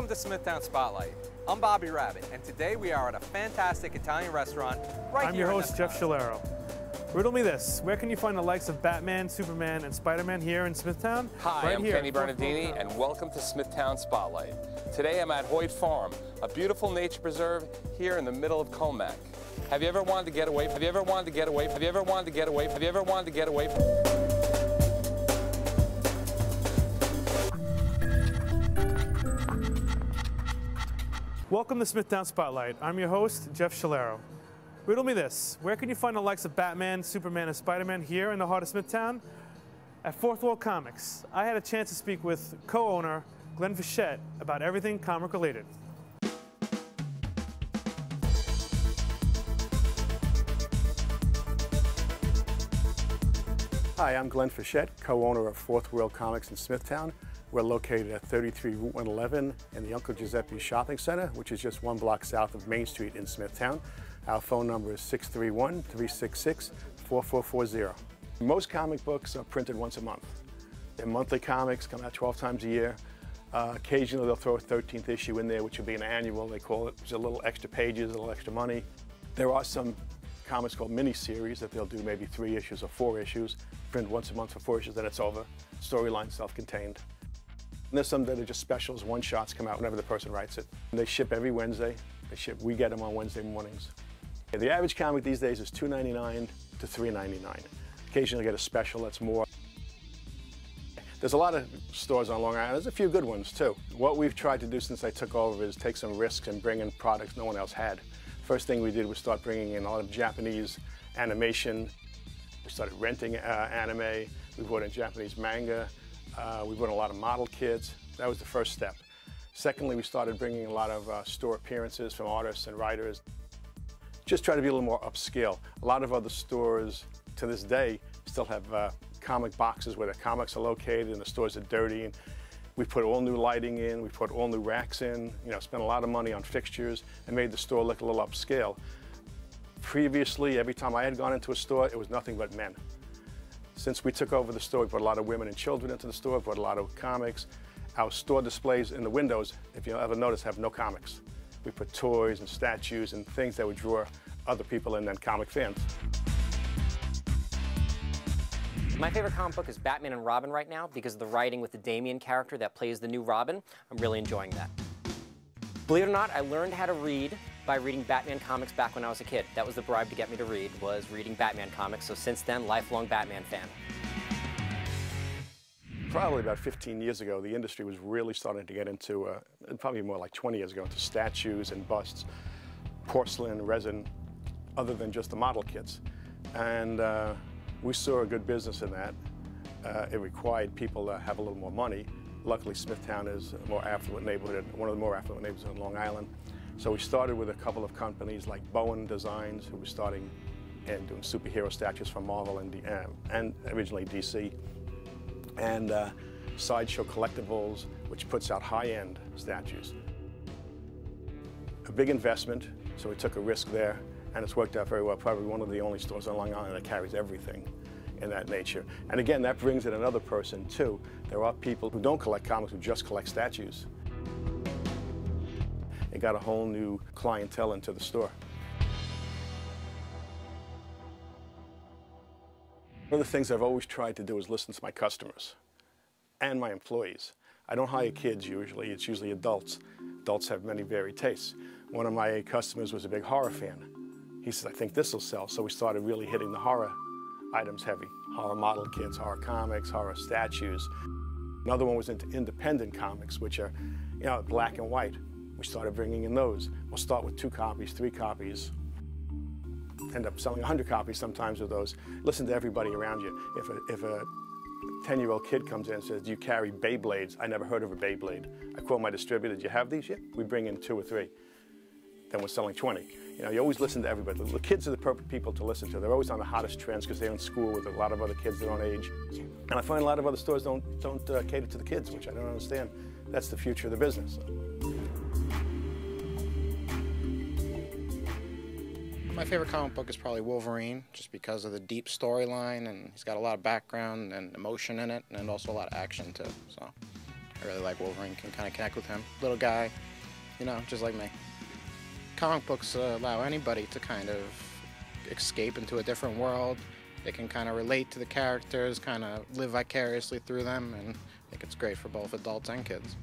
to Smithtown Spotlight. I'm Bobby Rabbit, and today we are at a fantastic Italian restaurant right I'm here your host, Jeff Scalero. Riddle me this, where can you find the likes of Batman, Superman, and Spider-Man here in Smithtown? Hi, I'm Kenny Bernardini, and welcome to Smithtown Spotlight. Today I'm at Hoyt Farm, a beautiful nature preserve here in the middle of Comac. Have you ever wanted to get away? Have you ever wanted to get away? Have you ever wanted to get away? Have you ever wanted to get away from? Welcome to Smithtown Spotlight. I'm your host, Jeff Scalero. Riddle me this, where can you find the likes of Batman, Superman, and Spider-Man here in the heart of Smithtown? At Fourth Wall Comics, I had a chance to speak with co-owner Glenn Fischette about everything comic related. Hi, I'm Glenn Fischette, co-owner of Fourth Wall Comics in Smithtown. We're located at 33 Route 111 in the Uncle Giuseppe Shopping Center, which is just one block south of Main Street in Smithtown. Our phone number is 631-366-4440. Most comic books are printed once a month. They're monthly comics, come out 12 times a year. Occasionally they'll throw a 13th issue in there, which would be an annual. They call it, just a little extra pages, a little extra money. There are some comics called mini-series that they'll do maybe 3 issues or 4 issues, print once a month for 4 issues, then it's over. Storyline self-contained. And there's some that are just specials, one-shots come out whenever the person writes it. And they ship every Wednesday. We get them on Wednesday mornings. The average comic these days is $2.99 to $3.99. Occasionally get a special that's more. There's a lot of stores on Long Island. There's a few good ones too. What we've tried to do since I took over is take some risks and bring in products no one else had. First thing we did was start bringing in a lot of Japanese animation. We started renting anime. We brought in Japanese manga. We brought in a lot of model kits. That was the first step. Secondly, we started bringing a lot of store appearances from artists and writers. Just try to be a little more upscale. A lot of other stores to this day still have comic boxes where the comics are located and the stores are dirty. And we put all new lighting in, we put all new racks in, spent a lot of money on fixtures and made the store look a little upscale. Previously, every time I had gone into a store, it was nothing but men. Since we took over the store, we put a lot of women and children into the store, brought a lot of comics. Our store displays in the windows, if you ever notice, have no comics. We put toys and statues and things that would draw other people in than comic fans. My favorite comic book is Batman and Robin right now because of the writing with the Damian character that plays the new Robin. I'm really enjoying that. Believe it or not, I learned how to read by reading Batman comics back when I was a kid. That was the bribe to get me to read, was reading Batman comics. So since then, lifelong Batman fan. Probably about 15 years ago, the industry was really starting to get into, probably more like 20 years ago, into statues and busts, porcelain, resin, other than just the model kits. And we saw a good business in that. It required people to have a little more money. Luckily, Smithtown is a more affluent neighborhood, one of the more affluent neighborhoods on Long Island. So we started with a couple of companies like Bowen Designs, who was starting and doing superhero statues from Marvel and originally DC. And Sideshow Collectibles, which puts out high-end statues. A big investment, so we took a risk there, and it's worked out very well. Probably one of the only stores on Long Island that carries everything in that nature. And again, that brings in another person too. There are people who don't collect comics, who just collect statues. It got a whole new clientele into the store. One of the things I've always tried to do is listen to my customers and my employees. I don't hire kids usually, it's usually adults. Adults have many varied tastes. One of my customers was a big horror fan. He said, I think this will sell. So we started really hitting the horror items heavy. Horror model kits, horror comics, horror statues. Another one was into independent comics, which are, black and white. We started bringing in those. We'll start with 2 copies, 3 copies. End up selling 100 copies sometimes of those. Listen to everybody around you. If a 10-year-old kid comes in and says, do you carry Beyblades? I never heard of a Beyblade. I call my distributor, do you have these? Yeah. We bring in 2 or 3. Then we're selling 20. You always listen to everybody. The kids are the perfect people to listen to. They're always on the hottest trends because they're in school with a lot of other kids their own age. And I find a lot of other stores don't cater to the kids, which I don't understand. That's the future of the business. My favorite comic book is probably Wolverine, just because of the deep storyline, and he's got a lot of background and emotion in it, and also a lot of action too. So I really like Wolverine, can kind of connect with him. Little guy, you know, just like me. Comic books allow anybody to kind of escape into a different world. They can kind of relate to the characters, kind of live vicariously through them, and I think it's great for both adults and kids.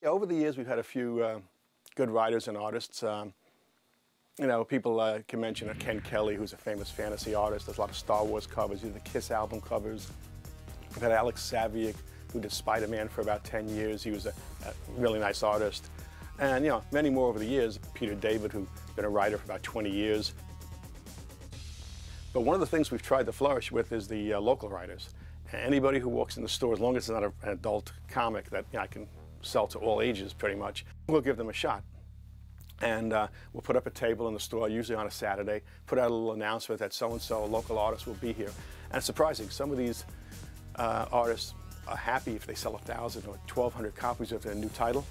Yeah, over the years, we've had a few good writers and artists. You know, people can mention Ken Kelly, who's a famous fantasy artist. Does a lot of Star Wars covers, he did the Kiss album covers. We've had Alex Saviuk, who did Spider-Man for about 10 years. He was a really nice artist. And, you know, many more over the years. Peter David, who's been a writer for about 20 years. But one of the things we've tried to flourish with is the local writers. Anybody who walks in the store, as long as it's not an adult comic that, you know, I can sell to all ages pretty much, we'll give them a shot. And we'll put up a table in the store, usually on a Saturday, put out a little announcement that so-and-so, a local artist, will be here. And it's surprising, some of these artists are happy if they sell 1,000 or 1,200 copies of their new title.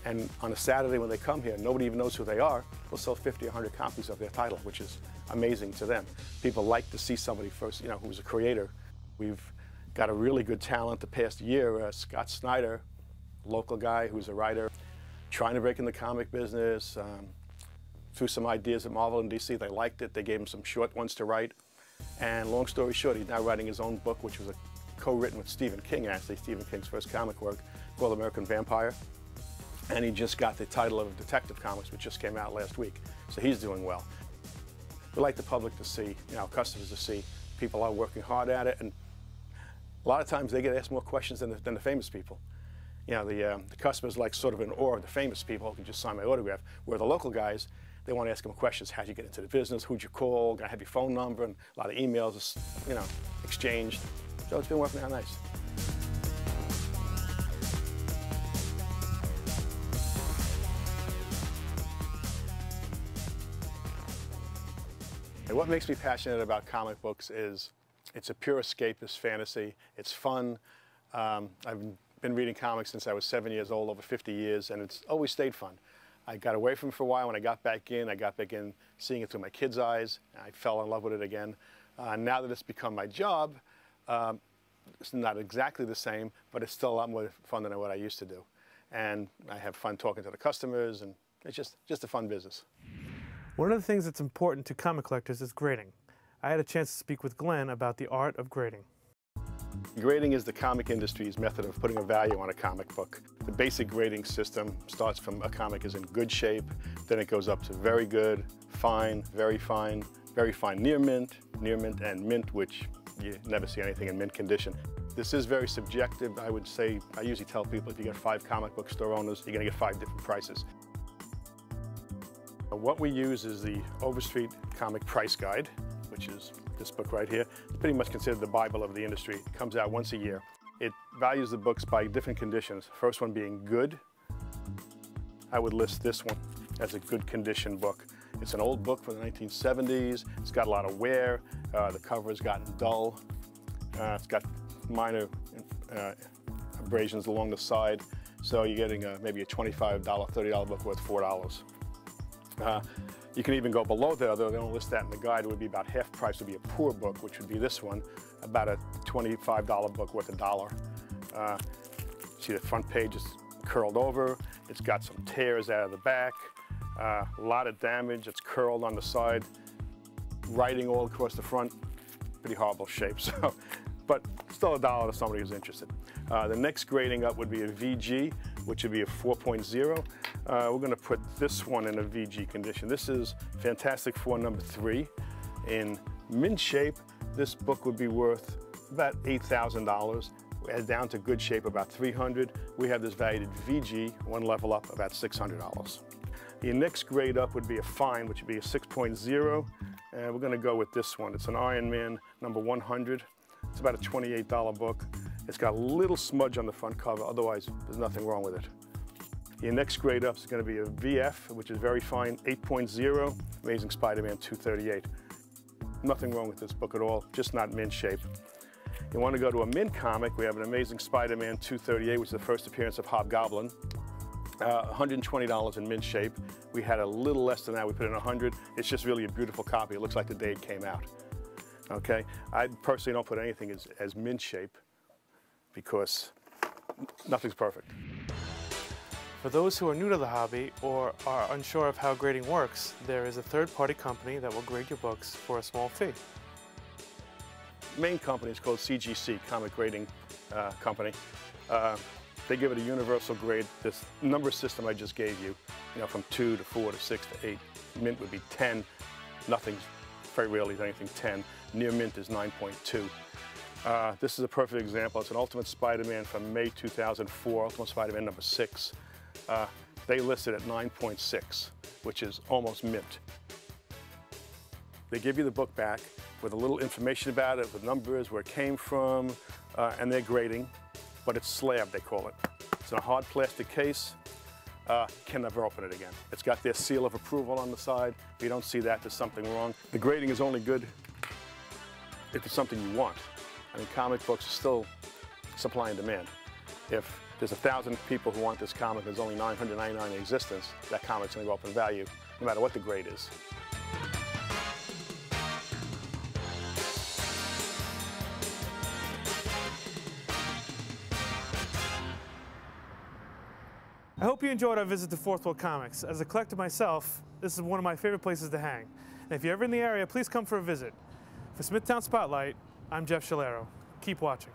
And on a Saturday when they come here, nobody even knows who they are, we'll sell 50 or 100 copies of their title, which is amazing to them. People like to see somebody first, you know, who's a creator. We've got a really good talent the past year, Scott Snyder, local guy who's a writer, trying to break in the comic business, threw some ideas at Marvel and DC. They liked it. They gave him some short ones to write. And long story short, he's now writing his own book, which was co-written with Stephen King, actually, Stephen King's first comic work, called American Vampire. And he just got the title of Detective Comics, which just came out last week. So he's doing well. We like the public to see, you know, customers to see people are working hard at it. And a lot of times they get asked more questions than the famous people. You know, the customers like sort of in awe of the famous people who can just sign my autograph, where the local guys, they want to ask them questions. How'd you get into the business? Who'd you call? Can I have your phone number? And a lot of emails, you know, exchanged. So it's been working out nice. And what makes me passionate about comic books is it's a pure escapist fantasy. It's fun. I've been reading comics since I was 7 years old, over 50 years, and it's always stayed fun. I got away from it for a while. When I got back in seeing it through my kids' eyes. I fell in love with it again. Now that it's become my job, it's not exactly the same, but it's still a lot more fun than what I used to do. And I have fun talking to the customers, and it's just a fun business. One of the things that's important to comic collectors is grading. I had a chance to speak with Glenn about the art of grading. Grading is the comic industry's method of putting a value on a comic book. The basic grading system starts from a comic is in good shape, then it goes up to very good, fine, very fine, near mint, and mint, which you never see anything in mint condition. This is very subjective. I would say, I usually tell people if you get 5 comic book store owners, you're going to get 5 different prices. What we use is the Overstreet Comic Price Guide, which is this book right here. It's pretty much considered the Bible of the industry. It comes out once a year. It values the books by different conditions. First one being good. I would list this one as a good condition book. It's an old book from the 1970s. It's got a lot of wear. The cover has gotten dull. It's got minor abrasions along the side. So you're getting maybe a $25, $30 book worth $4. You can even go below there, though they don't list that in the guide. It would be about half price would be a poor book, which would be this one, about a $25 book worth $1. See the front page is curled over. It's got some tears out of the back, a lot of damage. It's curled on the side, writing all across the front. Pretty horrible shape, so, but still $1 to somebody who's interested. The next grading up would be a VG, which would be a 4.0. We're going to put this one in a VG condition. This is Fantastic Four #3. In mint shape, this book would be worth about $8,000. Down to good shape, about $300. We have this valued at VG, one level up, about $600. The next grade up would be a fine, which would be a 6.0. And we're going to go with this one. It's an Iron Man #100. It's about a $28 book. It's got a little smudge on the front cover. Otherwise, there's nothing wrong with it. Your next grade up is going to be a VF, which is very fine, 8.0, Amazing Spider-Man 238. Nothing wrong with this book at all, just not mint shape. You want to go to a mint comic, we have an Amazing Spider-Man 238, which is the first appearance of Hobgoblin. $120 in mint shape. We had a little less than that, we put in $100. It's just really a beautiful copy. It looks like the day it came out. Okay, I personally don't put anything as mint shape because nothing's perfect. For those who are new to the hobby or are unsure of how grading works, there is a third-party company that will grade your books for a small fee. The main company is called CGC, Comic Grading Company. They give it a universal grade. This number system I just gave you, from 2 to 4 to 6 to 8. Mint would be 10. Nothing's very rarely is anything 10. Near mint is 9.2. This is a perfect example. It's an Ultimate Spider-Man from May 2004, Ultimate Spider-Man number 6. They listed at 9.6, which is almost mint. They give you the book back with a little information about it, with numbers, where it came from, and their grading, but it's slab, they call it. It's in a hard plastic case. Can never open it again. It's got their seal of approval on the side. If you don't see that, there's something wrong. The grading is only good if it's something you want. I mean, comic books are still supply and demand. If there's 1,000 people who want this comic, there's only 999 in existence, that comic's gonna go up in value, no matter what the grade is. I hope you enjoyed our visit to Fourth Wall Comics. As a collector myself, this is one of my favorite places to hang. And if you're ever in the area, please come for a visit. For Smithtown Spotlight, I'm Jeff Scalero. Keep watching.